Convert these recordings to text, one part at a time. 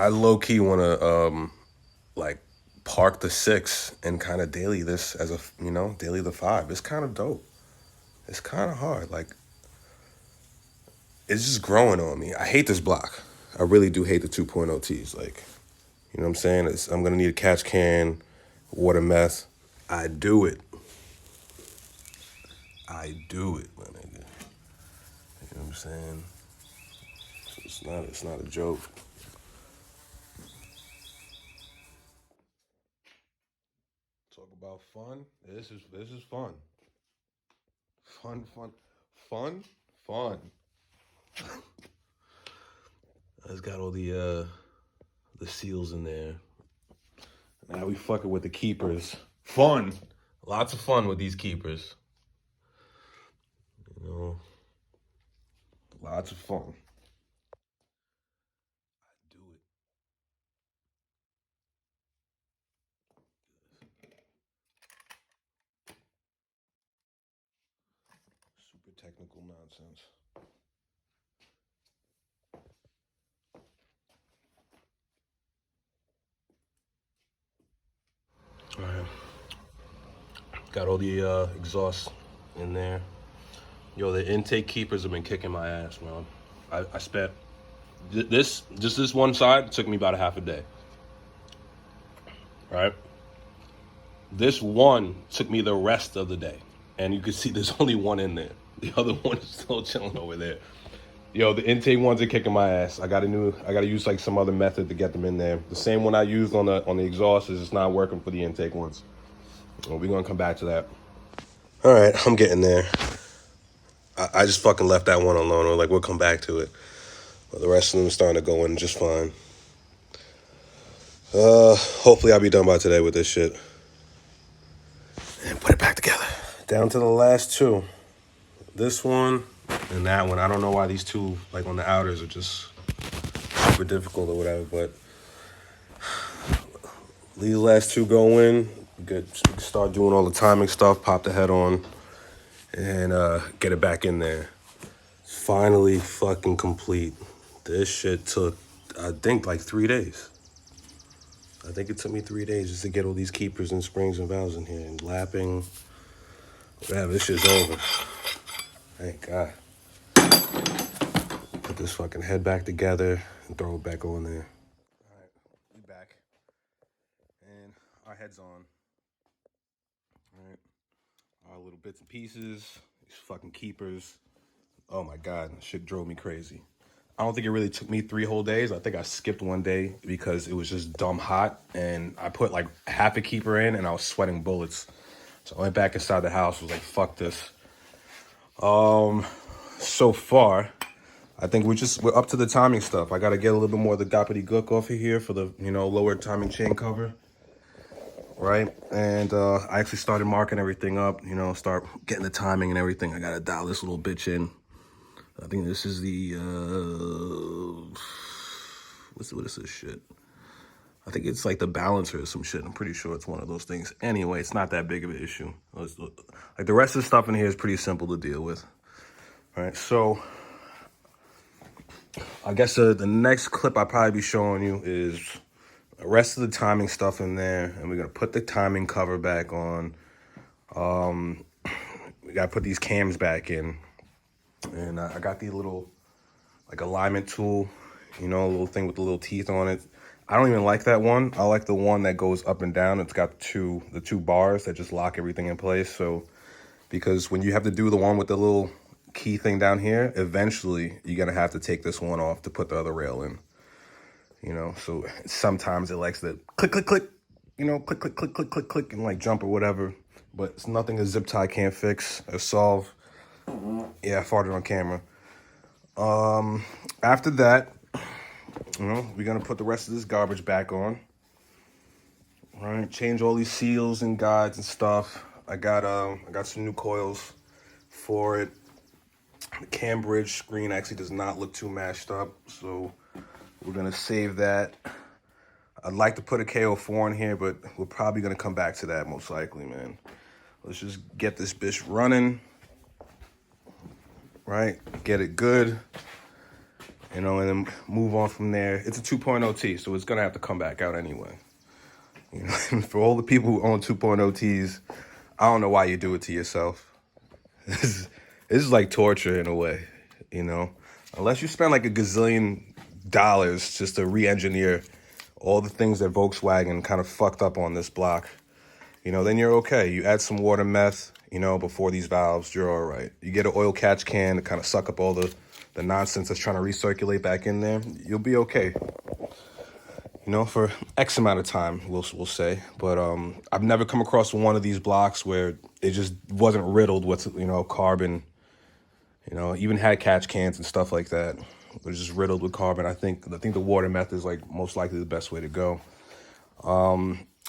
I low-key want to like park the 6 and kind of daily this as a, daily the 5. It's kind of dope. It's kind of hard. Like, it's just growing on me. I hate this block. I really do hate the 2.0 Ts. Like, you know what I'm saying? I'm gonna need a catch can, water meth. I do it. I do it, my nigga. You know what I'm saying? So it's not a joke. Talk about fun. This is fun. Fun, fun, fun, fun. It's got all the seals in there. Now we fucking with the keepers. Fun. Lots of fun with these keepers. You know, lots of fun. I do it. Super technical nonsense. All right. Got all the exhaust in there. Yo, the intake keepers have been kicking my ass, man. I spent this one side took me about a half a day. Right? This one took me the rest of the day. And you can see there's only one in there. The other one is still chilling over there. Yo, the intake ones are kicking my ass. I gotta use like some other method to get them in there. The same one I used on the exhaust is just not working for the intake ones. Well, we're gonna come back to that. All right, I'm getting there. I just fucking left that one alone. Or like we'll come back to it. But the rest of them are starting to go in just fine. Hopefully I'll be done by today with this shit. And put it back together. Down to the last two. This one and that one. I don't know why these two, like on the outers, are just super difficult or whatever, but these last two go in. Good. Start doing all the timing stuff, pop the head on, and get it back in there. It's finally fucking complete. This shit took, I think, like 3 days. I think it took me 3 days just to get all these keepers and springs and valves in here and lapping. Whatever, this shit's over. Thank God. Put this fucking head back together and throw it back on there. All right, we back. And our head's on. All right. Our little bits and pieces. These fucking keepers. Oh my God, shit drove me crazy. I don't think it really took me 3 whole days. I think I skipped one day because it was just dumb hot. And I put like half a keeper in and I was sweating bullets. So I went back inside the house, was like, fuck this. So far, I think we're up to the timing stuff. I gotta get a little bit more of the goppity gook off of here for the, lower timing chain cover. Right? And I actually started marking everything up, start getting the timing and everything. I gotta dial this little bitch in. I think this is the, what is this shit? I think it's like the balancer or some shit. I'm pretty sure it's one of those things. Anyway, it's not that big of an issue. Like the rest of the stuff in here is pretty simple to deal with. All right, so I guess the next clip I'll probably be showing you is the rest of the timing stuff in there. And we're gonna put the timing cover back on. We gotta put these cams back in. And I got the little like alignment tool, a little thing with the little teeth on it. I don't even like that one. I like the one that goes up and down. It's got the two bars that just lock everything in place. So, because when you have to do the one with the little key thing down here, eventually you're gonna have to take this one off to put the other rail in. So sometimes it likes to click, click, click, click, click, click, click, click, click, and like jump or whatever. But it's nothing a zip tie can't fix or solve. Yeah, I farted on camera. After that, we're gonna put the rest of this garbage back on. All right, change all these seals and guides and stuff. I got some new coils for it. The cam bridge screen actually does not look too mashed up, so we're gonna save that. I'd like to put a KO4 in here, but we're probably gonna come back to that most likely, man. Let's just get this bitch running, right? Get it good. you know, and then move on from there. It's a 2.0 T, so it's gonna have to come back out anyway. You know, for all the people who own 2.0 Ts, I don't know why you do it to yourself. This is like torture in a way, you know. Unless you spend like a gazillion dollars just to re-engineer all the things that Volkswagen kind of fucked up on this block, you know, then you're okay. You add some water meth, you know, before these valves, you're all right. You get an oil catch can to kind of suck up all the nonsense that's trying to recirculate back in there, you'll be okay. You know, for X amount of time, we'll say. But I've never come across one of these blocks where it just wasn't riddled with, you know, carbon. You know, even had catch cans and stuff like that. It was just riddled with carbon. I think the water method is like most likely the best way to go.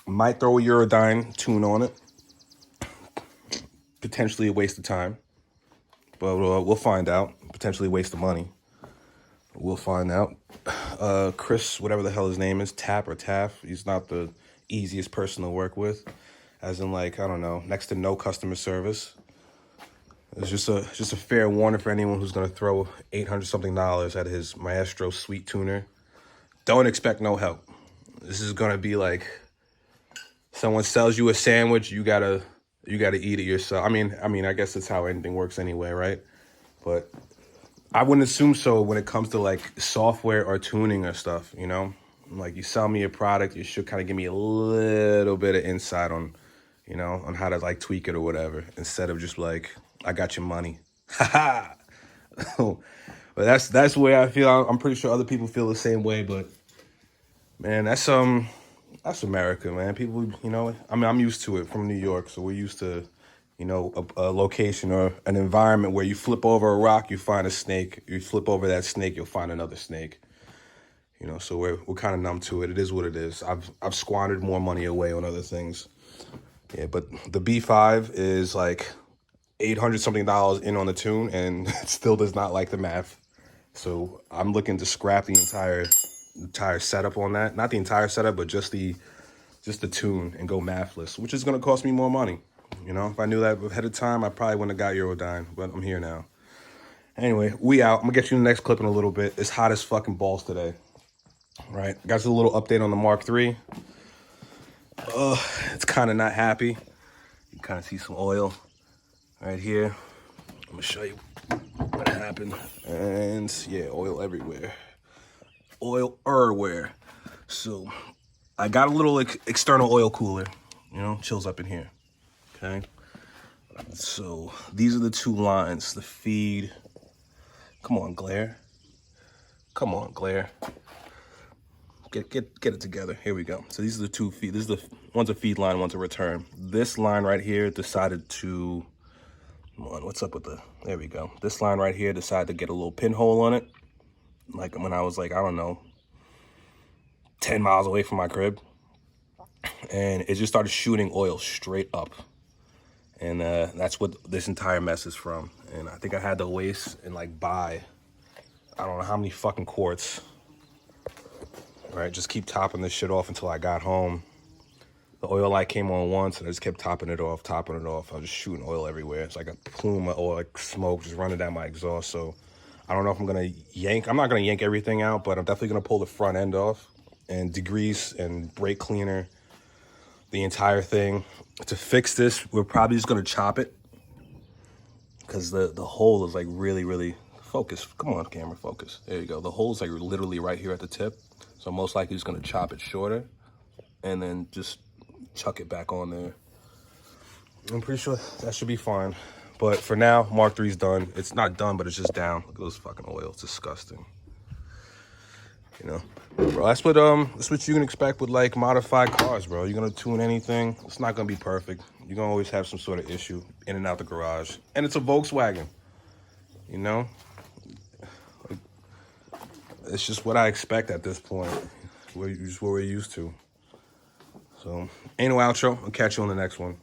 Might throw a Eurodyne tune on it. Potentially a waste of time. But we'll find out. Potentially a waste of money. We'll find out. Chris, whatever the hell his name is, Tap or Taff, he's not the easiest person to work with. As in, like, I don't know, next to no customer service. It's just a fair warning for anyone who's going to throw $800-something at his Maestro sweet tuner. Don't expect no help. This is going to be like someone sells you a sandwich, you gotta eat it yourself. I mean, I guess that's how anything works anyway, right? But I wouldn't assume so when it comes to like software or tuning or stuff, you know? Like you sell me a product, you should kind of give me a little bit of insight on, you know, on how to like tweak it or whatever, instead of just like, I got your money. Ha ha. But that's the way I feel. I'm pretty sure other people feel the same way, but man, that's America, man. People, you know, I mean, I'm used to it from New York, so we're used to, you know, a location or an environment where you flip over a rock, you find a snake. You flip over that snake, you'll find another snake. You know, so we're kind of numb to it. It is what it is. I've squandered more money away on other things. Yeah, but the B5 is like $800-something in on the tune, and it still does not like the math. So I'm looking to scrap the entire setup on that. Not the entire setup, but just the tune and go mathless, which is going to cost me more money. You know, if I knew that ahead of time, I probably wouldn't have got Eurodyne, but I'm here now. Anyway, we out. I'm going to get you in the next clip in a little bit. It's hot as fucking balls today. All right, got a little update on the Mark III. It's kind of not happy. You can kind of see some oil right here. I'm going to show you what happened. And yeah, oil everywhere. Oil everywhere. So I got a little external oil cooler, you know, chills up in here. Okay. So these are the two lines, the feed. Come on, glare. Come on, glare. Get it together. Here we go. So these are the two feed. This is one's a feed line, one's a return. This line right here decided to, come on, what's up with there we go. This line right here decided to get a little pinhole on it. Like when I was like, I don't know, 10 miles away from my crib. And it just started shooting oil straight up. And that's what this entire mess is from. And I think I had to waste and like buy, I don't know how many fucking quarts. Right, just keep topping this shit off until I got home. The oil light came on once and I just kept topping it off. I was just shooting oil everywhere. It's like a plume of oil, like smoke just running down my exhaust. So I don't know if I'm gonna yank. I'm not gonna yank everything out, but I'm definitely gonna pull the front end off and degrease and brake cleaner the entire thing. To fix this, we're probably just gonna chop it because the hole is like really focus. Come on, camera, focus. There you go. The hole's like literally right here at the tip. So most likely just gonna chop it shorter and then just chuck it back on there. I'm pretty sure that should be fine. But for now, Mark III's done. It's not done, but it's just down. Look at those fucking oil. It's disgusting. You know, bro, that's what you can expect with like modified cars, bro. You're gonna tune anything, it's not gonna be perfect. You're gonna always have some sort of issue in and out the garage. And it's a Volkswagen, you know? It's just what I expect at this point. Just what we're used to. So, ain't no outro. I'll catch you on the next one.